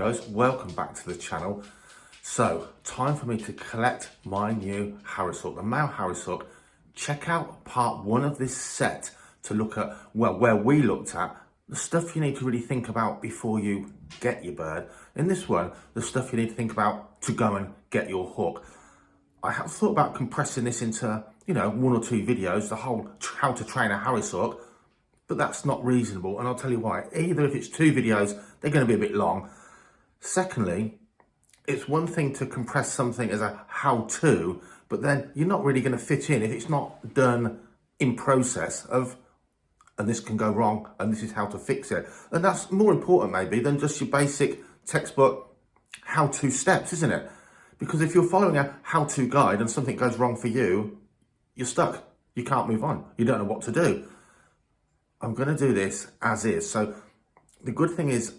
goes, welcome back to the channel. So, time for me to collect my new Harris hawk, the male Harris hawk. Check out part 1 of this set to look at, well, where we looked at the stuff you need to really think about before you get your bird. In this one, the stuff you need to think about to go and get your hawk. I have thought about compressing this into, 1 or 2 videos, the whole how to train a Harris hawk, but that's not reasonable, and I'll tell you why. Either if it's 2 videos, they're going to be a bit long. Secondly, it's one thing to compress something as a how-to, but then you're not really going to fit in if it's not done in process of, and this can go wrong, and this is how to fix it. And that's more important maybe than just your basic textbook how-to steps, isn't it? Because if you're following a how-to guide and something goes wrong for you, you're stuck. You can't move on. You don't know what to do. I'm going to do this as is. So the good thing is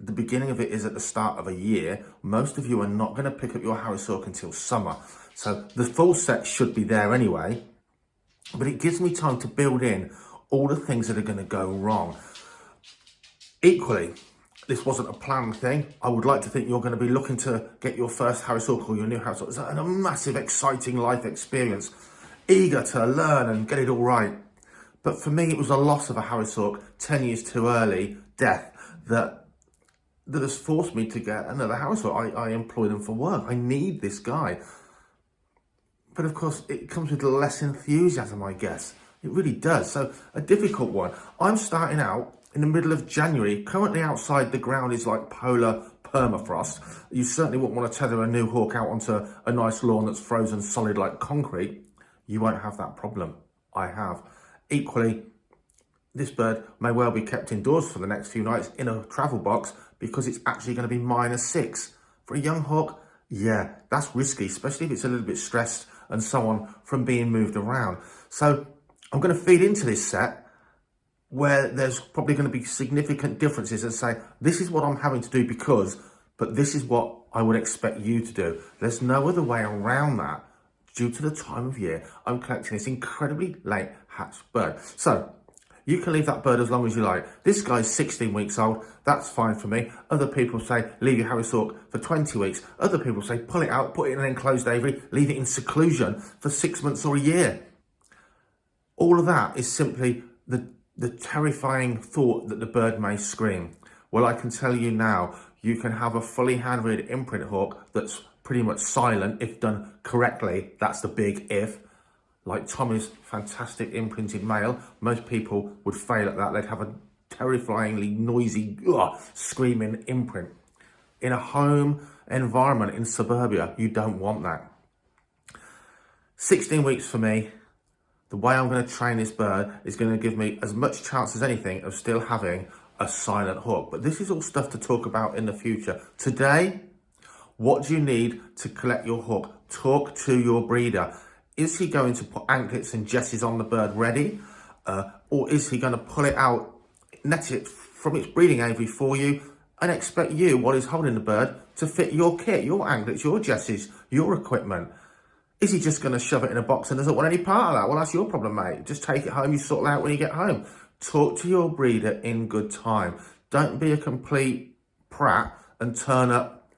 the beginning of it is at the start of a year. Most of you are not going to pick up your Harris hawk until summer. So the full set should be there anyway, but it gives me time to build in all the things that are going to go wrong. Equally, this wasn't a planned thing. I would like to think you're going to be looking to get your first Harris hawk or your new Harris hawk. It's a massive, exciting life experience, eager to learn and get it all right. But for me, it was a loss of a Harris hawk 10 years too early, death, that has forced me to get another Harris hawk. I employ them for work. I need this guy. But of course, it comes with less enthusiasm, I guess. It really does. So a difficult one. I'm starting out in the middle of January. Currently outside, the ground is like polar permafrost. You certainly wouldn't want to tether a new hawk out onto a nice lawn that's frozen solid like concrete. You won't have that problem. I have. Equally, this bird may well be kept indoors for the next few nights in a travel box because it's actually going to be -6. For a young hawk, yeah, that's risky, especially if it's a little bit stressed and so on from being moved around. So I'm going to feed into this set where there's probably going to be significant differences and say, this is what I'm having to do because, but this is what I would expect you to do. There's no other way around that due to the time of year I'm collecting this incredibly late hatched bird. So you can leave that bird as long as you like. This guy's 16 weeks old. That's fine for me. Other people say, leave your Harris hawk for 20 weeks. Other people say, pull it out, put it in an enclosed aviary, leave it in seclusion for 6 months or a year. All of that is simply the terrifying thought that the bird may scream. Well, I can tell you now, you can have a fully hand-reared imprint hawk that's pretty much silent if done correctly. That's the big if. Like Tommy's fantastic imprinted male, most people would fail at that. They'd have a terrifyingly noisy, screaming imprint. In a home environment in suburbia, you don't want that. 16 weeks for me. The way I'm going to train this bird is going to give me as much chance as anything of still having a silent hawk. But this is all stuff to talk about in the future. Today, what do you need to collect your hawk? Talk to your breeder. Is he going to put anklets and jesses on the bird ready? Or is he going to pull it out, net it from its breeding aviary for you and expect you, while he's holding the bird, to fit your kit, your anklets, your jesses, your equipment? Is he just going to shove it in a box and doesn't want any part of that? Well, that's your problem, mate. Just take it home, you sort it out when you get home. Talk to your breeder in good time. Don't be a complete prat and turn up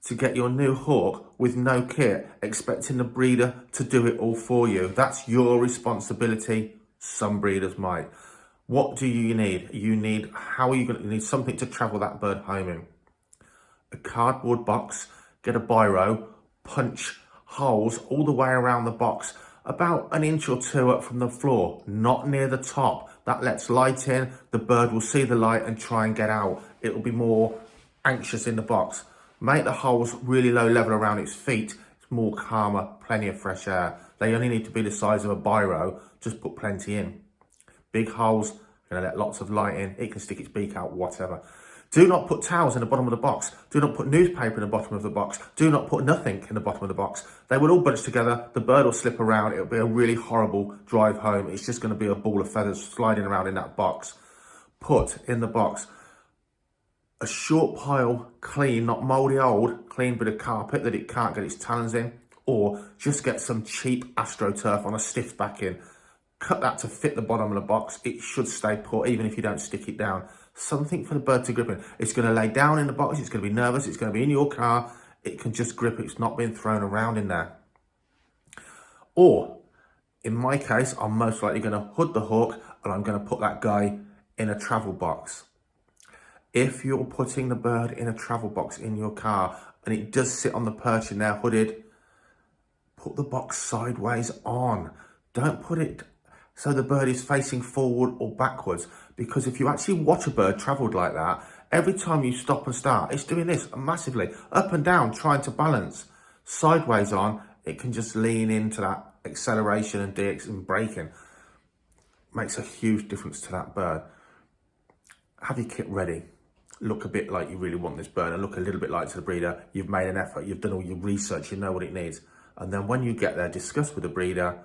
to get your new hawk with no kit, expecting the breeder to do it all for you. That's your responsibility. Some breeders might. What do you need? You need something to travel that bird home in. A cardboard box, get a biro, punch holes all the way around the box, about 1 inch or 2 up from the floor, not near the top. That lets light in, the bird will see the light and try and get out. It'll be more anxious in the box. Make the holes really low level around its feet. It's more calmer, plenty of fresh air. They only need to be the size of a biro, just put plenty in. Big holes, gonna let lots of light in. It can stick its beak out, whatever. Do not put towels in the bottom of the box. Do not put newspaper in the bottom of the box. Do not put nothing in the bottom of the box. They will all bunch together. The bird will slip around. It'll be a really horrible drive home. It's just going to be a ball of feathers sliding around in that box. Put in the box a short pile, clean, not mouldy old, clean bit of carpet that it can't get its talons in, or just get some cheap AstroTurf on a stiff backing. Cut that to fit the bottom of the box. It should stay put even if you don't stick it down. something for the bird to grip in. It's going to lay down in the box, it's going to be nervous, it's going to be in your car, it can just grip, it's not being thrown around in there. Or, in my case, I'm most likely going to hood the hawk and I'm going to put that guy in a travel box. If you're putting the bird in a travel box in your car and it does sit on the perch in there hooded, put the box sideways on. Don't put it so the bird is facing forward or backwards, because if you actually watch a bird travelled like that, every time you stop and start, it's doing this massively, up and down, trying to balance. Sideways on, it can just lean into that acceleration and braking. Makes a huge difference to that bird. Have your kit ready. Look a bit like you really want this bird and look a little bit like to the breeder. You've made an effort, you've done all your research, you know what it needs. And then when you get there, discuss with the breeder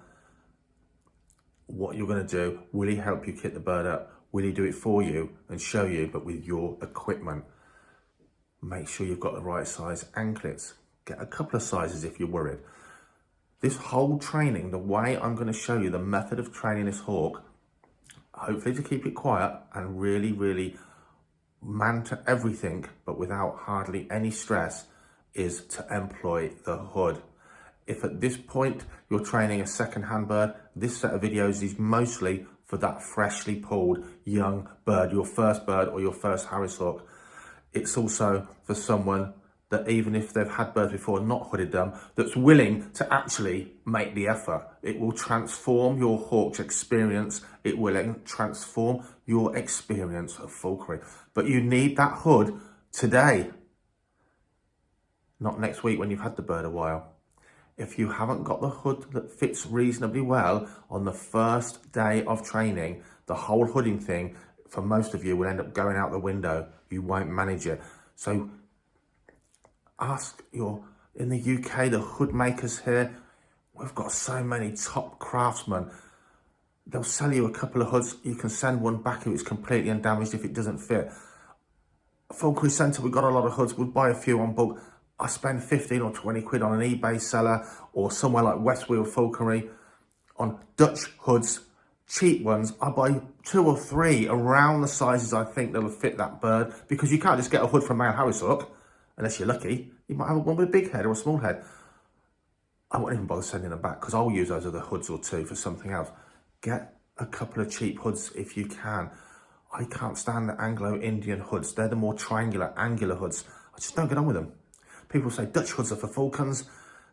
what you're going to do. Will he help you kit the bird up? Will he do it for you and show you, but with your equipment? Make sure you've got the right size anklets. Get a couple of sizes if you're worried. This whole training, the way I'm going to show you the method of training this hawk, hopefully to keep it quiet and really man to everything, but without hardly any stress, is to employ the hood. If at this point you're training a second-hand bird, this set of videos is mostly for that freshly pulled young bird, your first bird or your first Harris hawk. It's also for someone that, even if they've had birds before and not hooded them, that's willing to actually make the effort. It will transform your hawk's experience. It will transform your experience of falconry. But you need that hood today, not next week when you've had the bird a while. If you haven't got the hood that fits reasonably well on the first day of training, the whole hooding thing, for most of you, will end up going out the window. You won't manage it. So ask in the UK, the hood makers here, we've got so many top craftsmen. They'll sell you a couple of hoods. You can send one back if it's completely undamaged, if it doesn't fit. Falconry Centre, we've got a lot of hoods. We'll buy a few on bulk. I spend 15 or 20 quid on an eBay seller or somewhere like Westfield Falconry on Dutch hoods, cheap ones. I buy 2 or 3 around the sizes I think that'll fit that bird, because you can't just get a hood from male Harris hawk unless you're lucky. You might have one with a big head or a small head. I won't even bother sending them back because I'll use those other hoods or 2 for something else. Get a couple of cheap hoods if you can. I can't stand the Anglo-Indian hoods. They're the more triangular, angular hoods. I just don't get on with them. People say Dutch hoods are for falcons,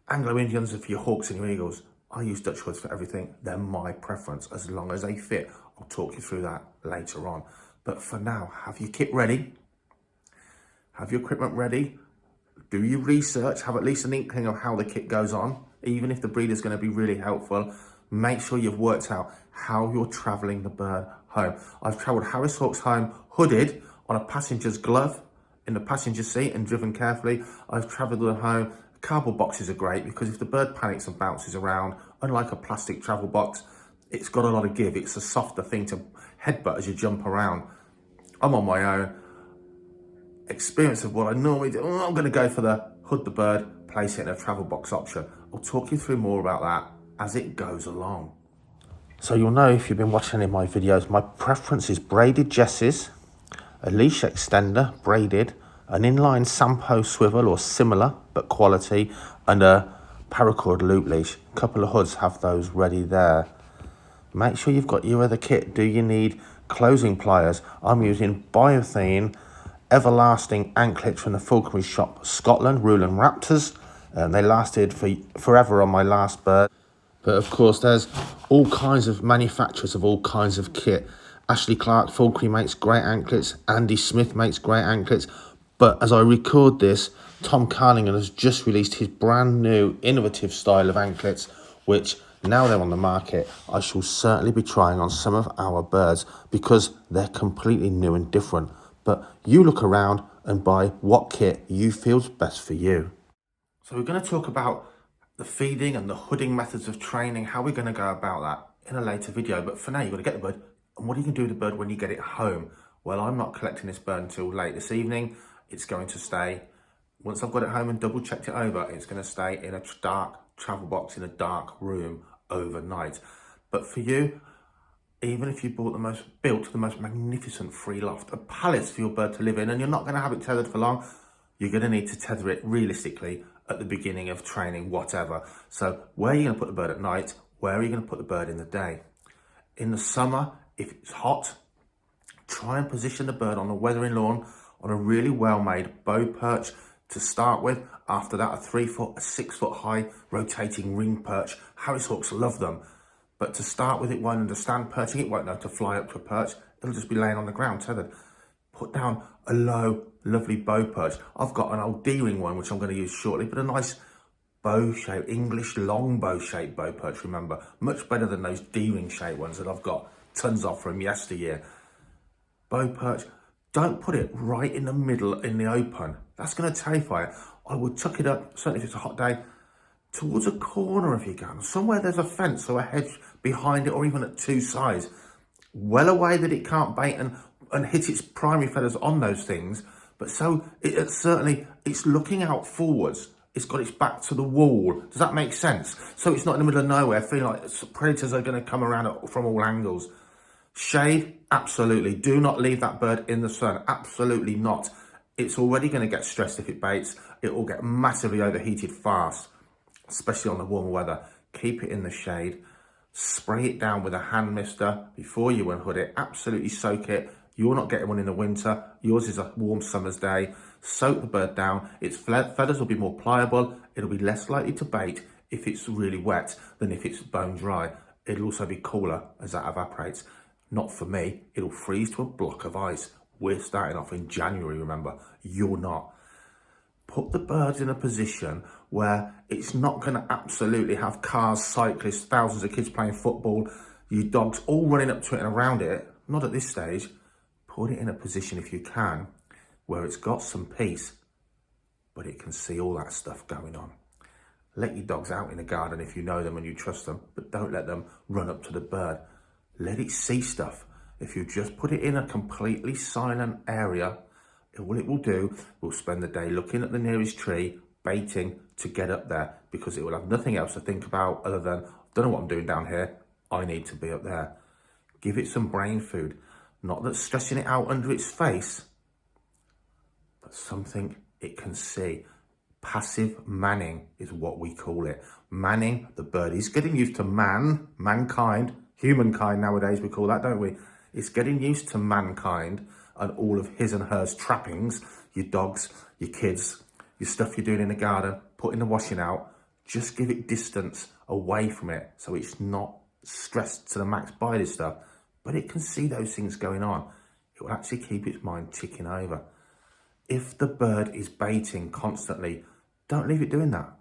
Anglo-Indians are for your hawks and your eagles. I use Dutch hoods for everything. They're my preference, as long as they fit. I'll talk you through that later on. But for now, have your kit ready. Have your equipment ready. Do your research. Have at least an inkling of how the kit goes on. Even if the breeder's going to be really helpful, make sure you've worked out how you're travelling the bird home. I've travelled Harris hawks home hooded on a passenger's glove in the passenger seat and driven carefully. I've travelled them home. Cardboard boxes are great because if the bird panics and bounces around, unlike a plastic travel box, it's got a lot of give. It's a softer thing to headbutt as you jump around. I'm on my own. Experience of what I normally do. I'm going to go for the hood the bird, place it in a travel box option. I'll talk you through more about that as it goes along. So you'll know if you've been watching any of my videos, my preference is braided jesses, a leash extender, braided, an inline Sampo swivel or similar but quality, and a paracord loop leash. A couple of hoods have those ready there. Make sure you've got your other kit. Do you need closing pliers? I'm using Biothene everlasting anklets from the Falconry shop Scotland, Ruland Raptors. They lasted forever on my last bird. But of course, there's all kinds of manufacturers of all kinds of kit. Ashley Clark Falconry makes great anklets. Andy Smith makes great anklets. But as I record this, Tom Carlingan has just released his brand new innovative style of anklets, which now they're on the market, I shall certainly be trying on some of our birds because they're completely new and different. But you look around and buy what kit you feel's best for you. So we're going to talk about the feeding and the hooding methods of training, how we're going to go about that in a later video. But for now, you've got to get the bird. And what are you going to do with the bird when you get it home? Well, I'm not collecting this bird until late this evening. It's going to stay, once I've got it home and double checked it over, it's going to stay in a dark travel box in a dark room overnight. But for you, even if you built the most magnificent free loft, a palace for your bird to live in, and you're not going to have it tethered for long, you're going to need to tether it realistically at the beginning of training, whatever. So where are you going to put the bird at night? Where are you going to put the bird in the day? In the summer, if it's hot, try and position the bird on a weathering lawn on a really well-made bow perch to start with. After that, a 3 foot, a 6 foot high rotating ring perch. Harris hawks love them. But to start with, it won't understand perching. It won't know to fly up to a perch. It'll just be laying on the ground tethered. Put down a low, lovely bow perch. I've got an old D-ring one, which I'm going to use shortly, but a nice bow shape, English long bow shaped bow perch, remember. Much better than those D-ring shaped ones that I've got tons of from yesteryear. Bow perch, don't put it right in the middle in the open. That's going to terrify it. I would tuck it up, certainly if it's a hot day, towards a corner of your gun, somewhere there's a fence or a hedge behind it, or even at two sides, well away that it can't bait and hit its primary feathers on those things, but so it's looking out forwards. It's got its back to the wall. Does that make sense? So it's not in the middle of nowhere, feeling like predators are going to come around from all angles. Shade, absolutely. Do not leave that bird in the sun. Absolutely not. It's already going to get stressed if it baits. It will get massively overheated fast, especially on the warmer weather. Keep it in the shade. Spray it down with a hand mister before you unhood it. Absolutely soak it. You're not getting one in the winter. Yours is a warm summer's day. Soak the bird down. Its feathers will be more pliable. It'll be less likely to bait if it's really wet than if it's bone dry. It'll also be cooler as that evaporates. Not for me. It'll freeze to a block of ice. We're starting off in January, remember. You're not. Put the birds in a position where it's not going to absolutely have cars, cyclists, thousands of kids playing football, your dogs all running up to it and around it. Not at this stage. Put it in a position, if you can, where it's got some peace, but it can see all that stuff going on. Let your dogs out in the garden if you know them and you trust them, but don't let them run up to the bird. Let it see stuff. If you just put it in a completely silent area, all it will do, will spend the day looking at the nearest tree, baiting to get up there, because it will have nothing else to think about other than, I don't know what I'm doing down here, I need to be up there. Give it some brain food. Not that stressing it out under its face, but something it can see. Passive manning is what we call it. Manning, the bird is getting used to mankind, humankind nowadays we call that, don't we? It's getting used to mankind and all of his and hers trappings, your dogs, your kids, your stuff you're doing in the garden, putting the washing out. Just give it distance away from it so it's not stressed to the max by this stuff, but it can see those things going on. It will actually keep its mind ticking over. If the bird is baiting constantly, don't leave it doing that.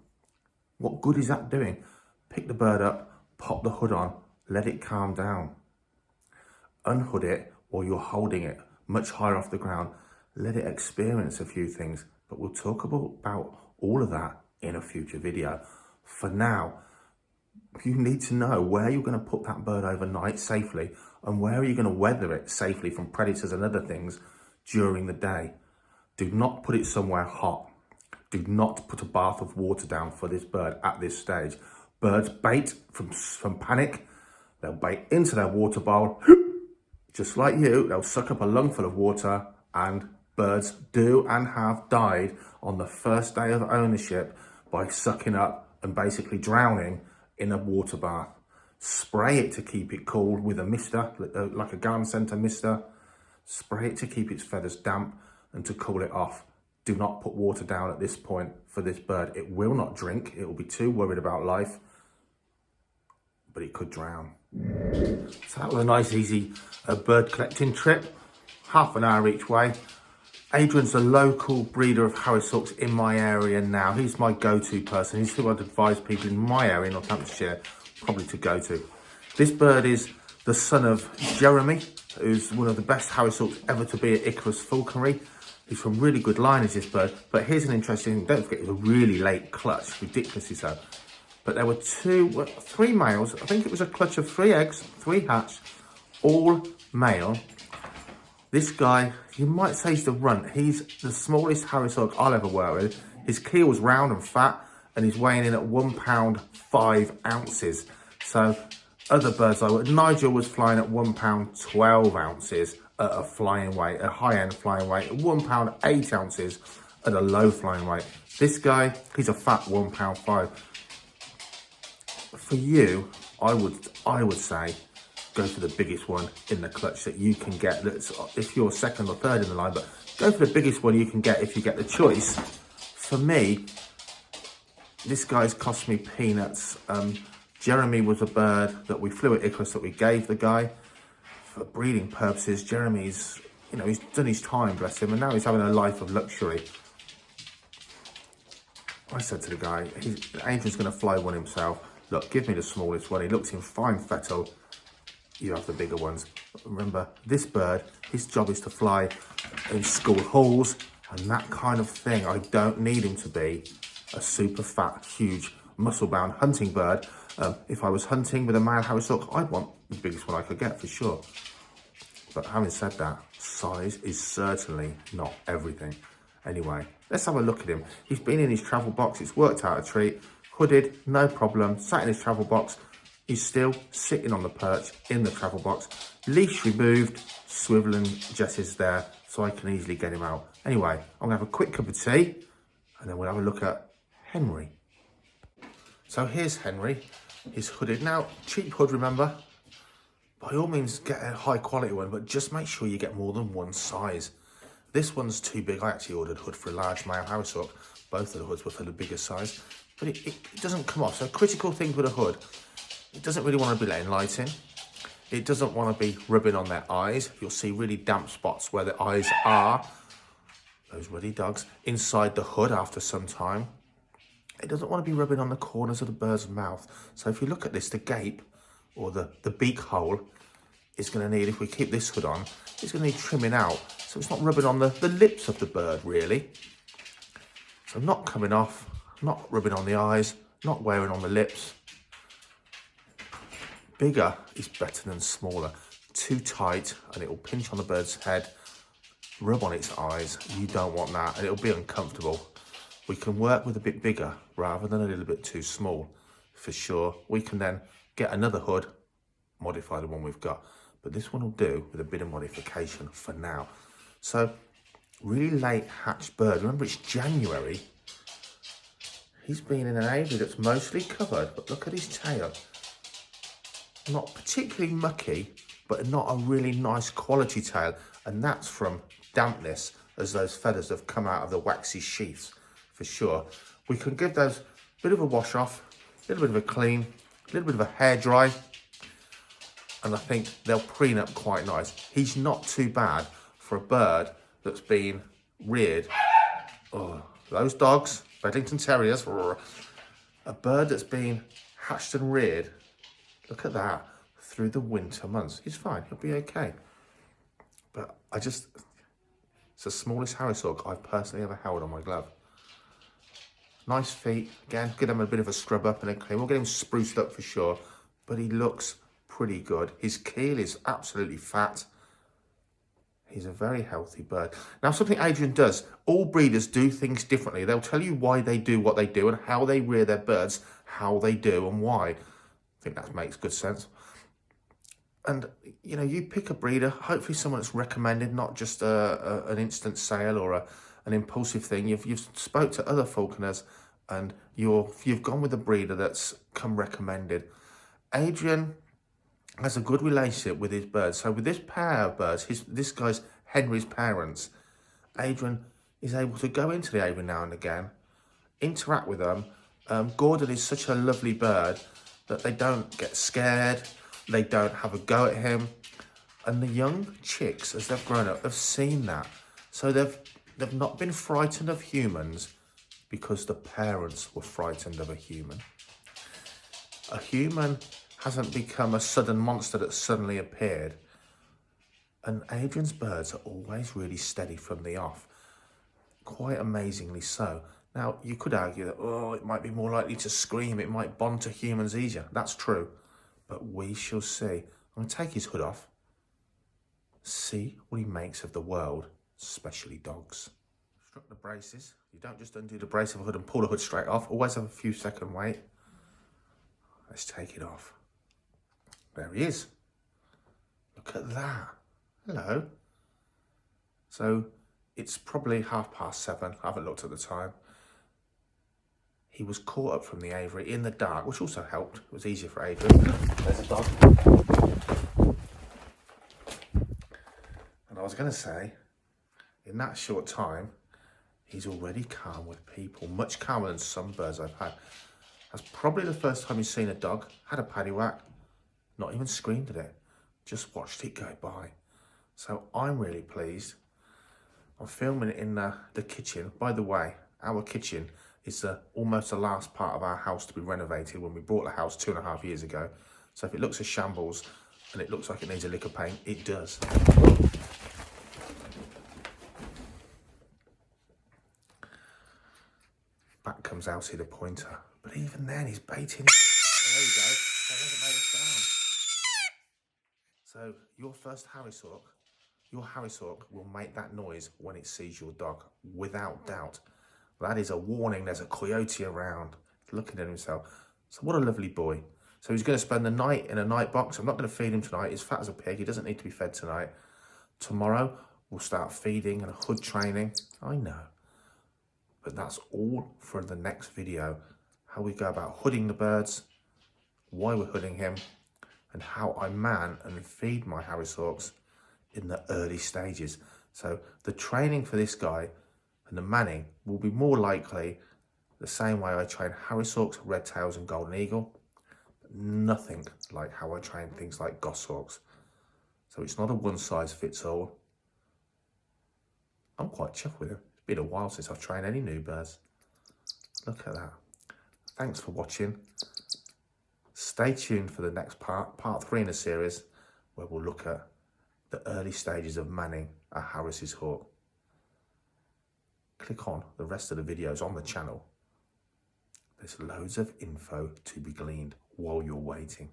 What good is that doing? Pick the bird up, pop the hood on, let it calm down. Unhood it while you're holding it much higher off the ground. Let it experience a few things, but we'll talk about all of that in a future video. For now, you need to know where you're going to put that bird overnight safely and where are you going to weather it safely from predators and other things during the day. Do not put it somewhere hot. Do not put a bath of water down for this bird at this stage. Birds bait from panic. They'll bait into their water bowl. Just like you, they'll suck up a lungful of water, and birds do and have died on the first day of ownership by sucking up and basically drowning in a water bath. Spray it to keep it cool with a mister, like a garden centre mister. Spray it to keep its feathers damp and to cool it off. Do not put water down at this point for this bird. It will not drink. It will be too worried about life, but it could drown. So that was a nice, easy bird collecting trip. Half an hour each way. Adrian's a local breeder of Harris hawks in my area now. He's my go-to person. He's who I'd advise people in my area, Northamptonshire, probably to go to. This bird is the son of Jeremy, who's one of the best Harris hawks ever to be at Icarus Falconry. He's from really good lineage, this bird. But here's an interesting, don't forget, it was a really late clutch, ridiculously so. But there were three males. I think it was a clutch of 3 eggs, 3 hatched, all male. This guy, you might say he's the runt. He's the smallest Harris hawk I'll ever work with. His keel's round and fat, and he's weighing in at £1 5 ounces. So Other birds I would, Nigel was flying at £1 12 ounces at a flying weight, a high-end flying weight, £1 8 ounces at a low flying weight. This guy, he's a fat £1 5. For you, I would say go for the biggest one in the clutch that you can get. That's if you're second or third in the line, but go for the biggest one you can get if you get the choice. For me, this guy's cost me peanuts. Jeremy was a bird that we flew at Icarus that we gave the guy for breeding purposes. Jeremy's, you know, he's done his time, bless him, and now he's having a life of luxury. I said to the guy, Adrian's going to fly one himself. Look, give me the smallest one. He looks in fine fettle. You have the bigger ones. Remember, this bird, his job is to fly in school halls and that kind of thing. I don't need him to be a super fat, huge, muscle-bound hunting bird. If I was hunting with a male harrishook, I'd want the biggest one I could get for sure. But having said that, size is certainly not everything. Anyway, let's have a look at him. He's been in his travel box. It's worked out a treat. Hooded, no problem. Sat in his travel box. He's still sitting on the perch in the travel box. Leash removed, swiveling jesses there, so I can easily get him out. Anyway, I'm going to have a quick cup of tea, and then we'll have a look at Henry. So here's Henry. He's hooded. Now, cheap hood, remember? By all means, get a high quality one, but just make sure you get more than one size. This one's too big. I actually ordered a hood for a large male harrishook. Both of the hoods were for the bigger size, but it doesn't come off. So critical things with a hood, it doesn't really want to be letting light in. It doesn't want to be rubbing on their eyes. You'll see really damp spots where the eyes are, those ruddy dogs, inside the hood after some time. It doesn't want to be rubbing on the corners of the bird's mouth. So if you look at this, the gape, or the beak hole, is going to need, if we keep this hood on, it's going to need trimming out. So it's not rubbing on the lips of the bird, really. So not coming off, not rubbing on the eyes, not wearing on the lips. Bigger is better than smaller. Too tight, and it will pinch on the bird's head, rub on its eyes. You don't want that, and it'll be uncomfortable. We can work with a bit bigger rather than a little bit too small, for sure. We can then get another hood, modify the one we've got. But this one will do with a bit of modification for now. So, really late hatched bird. Remember, it's January. He's been in an aviary that's mostly covered, but look at his tail. Not particularly mucky, but not a really nice quality tail. And that's from dampness, as those feathers have come out of the waxy sheaths, for sure. We can give those a bit of a wash off, a little bit of a clean, a little bit of a hair dry, and I think they'll preen up quite nice. He's not too bad for a bird that's been reared. Oh, those dogs, Bedlington Terriers, a bird that's been hatched and reared, look at that, through the winter months. He's fine, he'll be okay. But it's the smallest harrishook I've personally ever held on my glove. Nice feet, again, give them a bit of a scrub up and a clean. We'll get him spruced up for sure, but he looks pretty good. His keel is absolutely fat. He's a very healthy bird. Now, something Adrian does, all breeders do things differently. They'll tell you why they do what they do and how they rear their birds, how they do and why. I think that makes good sense. And, you know, you pick a breeder, hopefully someone that's recommended, not just an instant sale or an impulsive thing. You've spoke to other falconers and you've gone with a breeder that's come recommended. Adrian has a good relationship with his birds. So with this pair of birds, this guy's Henry's parents, Adrian is able to go into the aviary now and again, interact with them. Gordon is such a lovely bird that they don't get scared, they don't have a go at him. And the young chicks, as they've grown up, have seen that. So they've not been frightened of humans because the parents were frightened of a human. A human hasn't become a sudden monster that suddenly appeared. And Adrian's birds are always really steady from the off, quite amazingly so. Now, you could argue that, oh, it might be more likely to scream, it might bond to humans easier. That's true, but we shall see. I'm going to take his hood off, see what he makes of the world, especially dogs. Struck the braces. You don't just undo the brace of a hood and pull the hood straight off. Always have a few second wait. Let's take it off. There he is. Look at that. Hello. So it's probably 7:30. I haven't looked at the time. He was caught up from the aviary in the dark, which also helped. It was easier for Adrian. There's a dog. And I was going to say, in that short time, he's already calm with people, much calmer than some birds I've had. That's probably the first time he's seen a dog, had a paddywhack, not even screamed at it, just watched it go by. So I'm really pleased. I'm filming it in the kitchen. By the way, our kitchen is almost the last part of our house to be renovated when we bought the house 2.5 years ago. So if it looks a shambles and it looks like it needs a lick of paint, it does. Back comes Elsie the pointer. But even then, he's baiting. There you go. That hasn't made a sound. So your first Harris Hawk, your Harris Hawk will make that noise when it sees your dog, without doubt. That is a warning. There's a coyote around. He's looking at himself. So what a lovely boy. So he's going to spend the night in a night box. I'm not going to feed him tonight. He's fat as a pig. He doesn't need to be fed tonight. Tomorrow, we'll start feeding and hood training. I know. But that's all for the next video. How we go about hooding the birds, why we're hooding him, and how I man and feed my Harris Hawks in the early stages. So the training for this guy and the manning will be more likely the same way I train Harris Hawks, redtails and golden eagle. But nothing like how I train things like goshawks. So it's not a one size fits all. I'm quite chuffed with him. It's been a while since I've trained any new birds. Look at that. Thanks for watching. Stay tuned for the next part 3 in the series, where we'll look at the early stages of manning a Harris's hawk. Click on the rest of the videos on the channel. There's loads of info to be gleaned while you're waiting.